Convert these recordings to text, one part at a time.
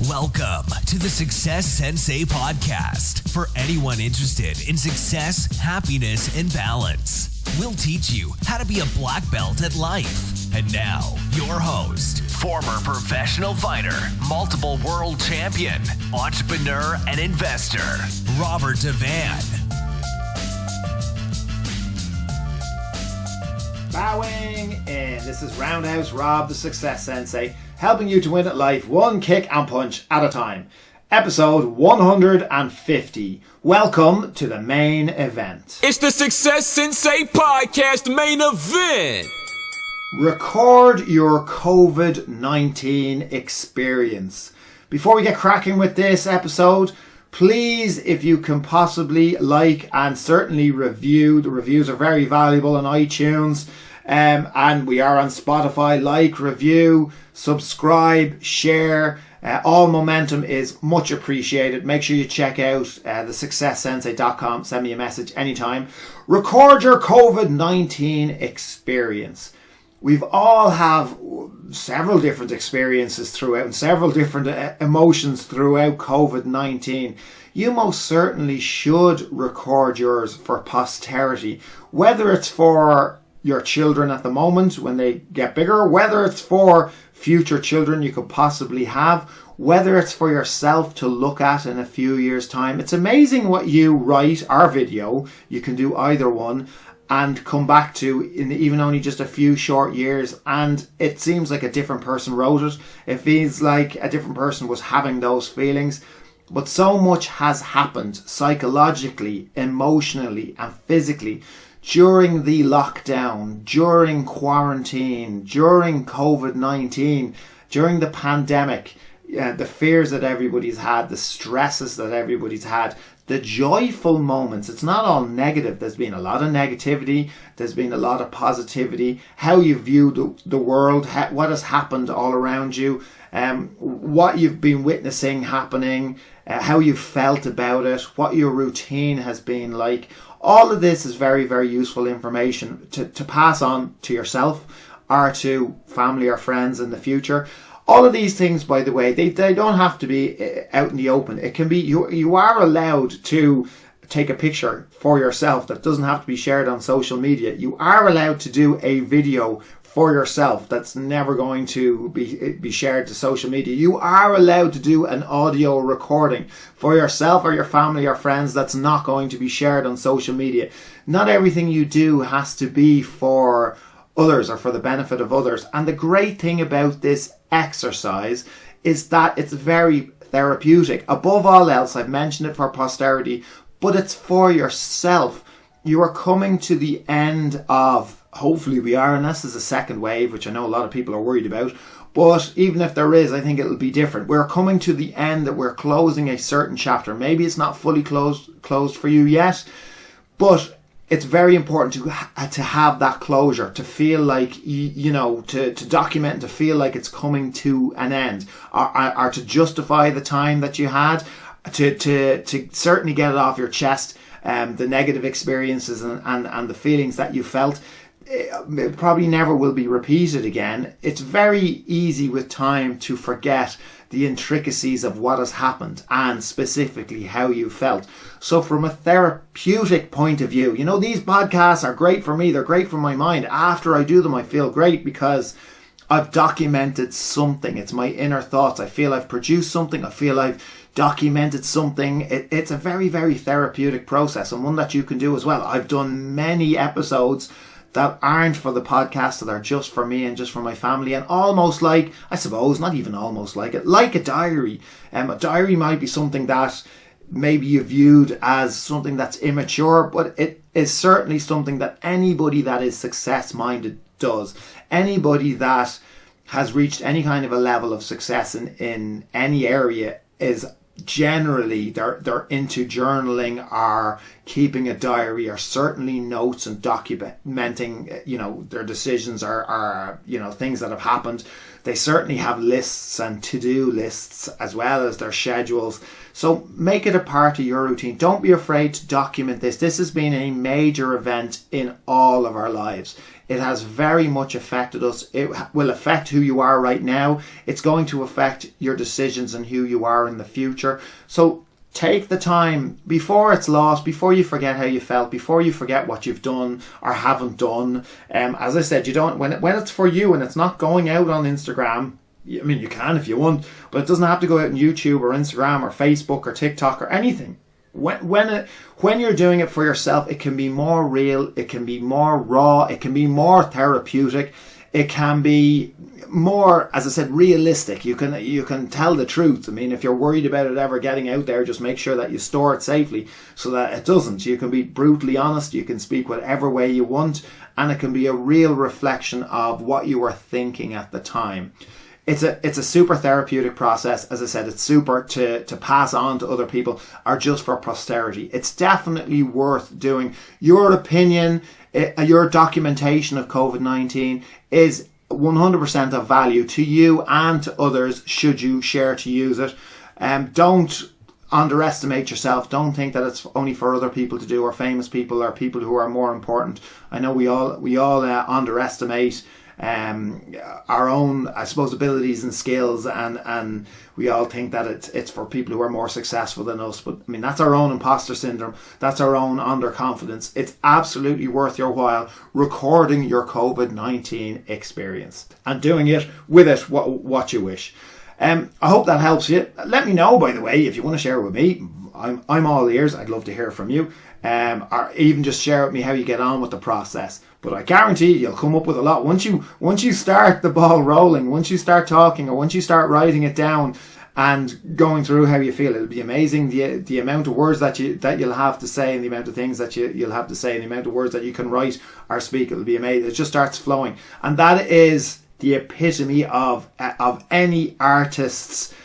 Welcome to the Success Sensei podcast for anyone interested in success, happiness, and balance. We'll teach you how to be a black belt at life. And now, your host, former professional fighter, multiple world champion, entrepreneur, and investor, Robert Devane. Bowing in. This is Roundhouse Rob, the Success Sensei, helping you to win at life one kick and punch at a time. Episode 150. Welcome to the main event. It's the Success Sensei podcast main event. Record your COVID-19 experience. Before we get cracking with this episode, please, if you can possibly like and certainly review. The reviews are very valuable on iTunes. And we are on Spotify. Like, review, subscribe, share. All momentum is much appreciated. Make sure you check out thesuccesssensei.com. Send me a message anytime. Record your COVID-19 experience. We've all have several different experiences throughout and several different emotions throughout COVID-19. You most certainly should record yours for posterity, whether it's for your children at the moment when they get bigger, whether it's for future children you could possibly have, whether it's for yourself to look at in a few years' time. It's amazing what you write or video. You can do either one and come back to in even only just a few short years, and it seems like a different person wrote it. It feels like a different person was having those feelings. But so much has happened psychologically, emotionally, and physically during the lockdown, during quarantine, during COVID-19, during the pandemic, the fears that everybody's had, the stresses that everybody's had, the joyful moments. It's not all negative. There's been a lot of negativity. There's been a lot of positivity. How you view the world, what has happened all around you, what you've been witnessing happening, how you felt about it, what your routine has been like. All of this is very, very useful information to pass on to yourself or to family or friends in the future. All of these things, by the way, they don't have to be out in the open. It can be, you are allowed to take a picture for yourself that doesn't have to be shared on social media. You are allowed to do a video for yourself that's never going to be shared to social media. You are allowed to do an audio recording for yourself or your family or friends that's not going to be shared on social media. Not everything you do has to be for others or for the benefit of others. And the great thing about this exercise is that it's very therapeutic. Above all else, I've mentioned it for posterity, but it's for yourself. You are coming to the end of, hopefully we are, unless there's a second wave, which I know a lot of people are worried about. But even if there is, I think it'll be different. We're coming to the end, that we're closing a certain chapter. Maybe it's not fully closed for you yet, but it's very important to have that closure, to feel like, to document and to feel like it's coming to an end, or to justify the time that you had, to certainly get it off your chest, the negative experiences and the feelings that you felt. It probably never will be repeated again. It's very easy with time to forget the intricacies of what has happened and specifically how you felt. So from a therapeutic point of view, these podcasts are great for me. They're great for my mind. After I do them, I feel great because I've documented something. It's my inner thoughts. I feel I've produced something. I feel I've documented something. It's a very, very therapeutic process, and one that you can do as well. I've done many episodes that aren't for the podcast, that are just for me and just for my family, and almost like, I suppose, not even almost like it, like a diary. A diary might be something that maybe you viewed as something that's immature, but it is certainly something that anybody that is success-minded does. Anybody that has reached any kind of a level of success in any area is generally they're into journaling or keeping a diary, or certainly notes and documenting their decisions or things that have happened. They certainly have lists and to-do lists as well as their schedules. So make it a part of your routine. Don't be afraid to document this. This has been a major event in all of our lives. It has very much affected us. It will affect who you are right now. It's going to affect your decisions and who you are in the future. So take the time before it's lost, before you forget how you felt, before you forget what you've done or haven't done. As I said, you don't when it's for you and it's not going out on Instagram. I mean, you can if you want, but it doesn't have to go out on YouTube or Instagram or Facebook or TikTok or anything. When you're doing it for yourself, it can be more real, it can be more raw, it can be more therapeutic, it can be more, as I said, realistic. You can tell the truth. I mean, if you're worried about it ever getting out there, just make sure that you store it safely so that it doesn't. You can be brutally honest, you can speak whatever way you want, and it can be a real reflection of what you were thinking at the time. It's a super therapeutic process. As I said, it's super to pass on to other people or just for posterity. It's definitely worth doing. Your opinion, your documentation of COVID-19 is 100% of value to you and to others should you share to use it. Don't underestimate yourself. Don't think that it's only for other people to do, or famous people or people who are more important. I know we all underestimate our own, I suppose, abilities and skills, and we all think that it's for people who are more successful than us. But I mean, that's our own imposter syndrome. That's our own underconfidence. It's absolutely worth your while recording your COVID-19 experience and doing it with it what you wish. I hope that helps you. Let me know, by the way, if you want to share with me. I'm all ears. I'd love to hear from you. Or even just share with me how you get on with the process. But I guarantee you'll come up with a lot. Once you start the ball rolling, once you start talking, or once you start writing it down and going through how you feel, it'll be amazing the amount of words that you'll have to say, and the amount of things that you'll have to say, and the amount of words that you can write or speak. It'll be amazing. It just starts flowing, and that is the epitome of any artist's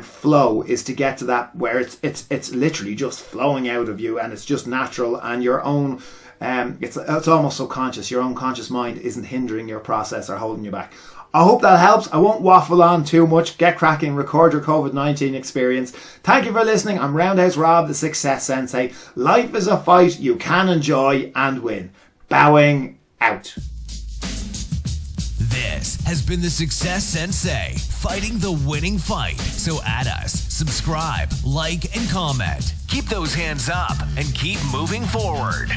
flow, is to get to that where it's literally just flowing out of you and it's just natural, and your own it's almost subconscious. Your own conscious mind isn't hindering your process or holding you back. I hope that helps. I won't waffle on too much. Get cracking, record your COVID-19 experience. Thank you for listening. I'm Roundhouse Rob, the Success Sensei. Life is a fight you can enjoy and win. Bowing out. This has been the Success Sensei, fighting the winning fight. So add us, subscribe, like, and comment. Keep those hands up and keep moving forward.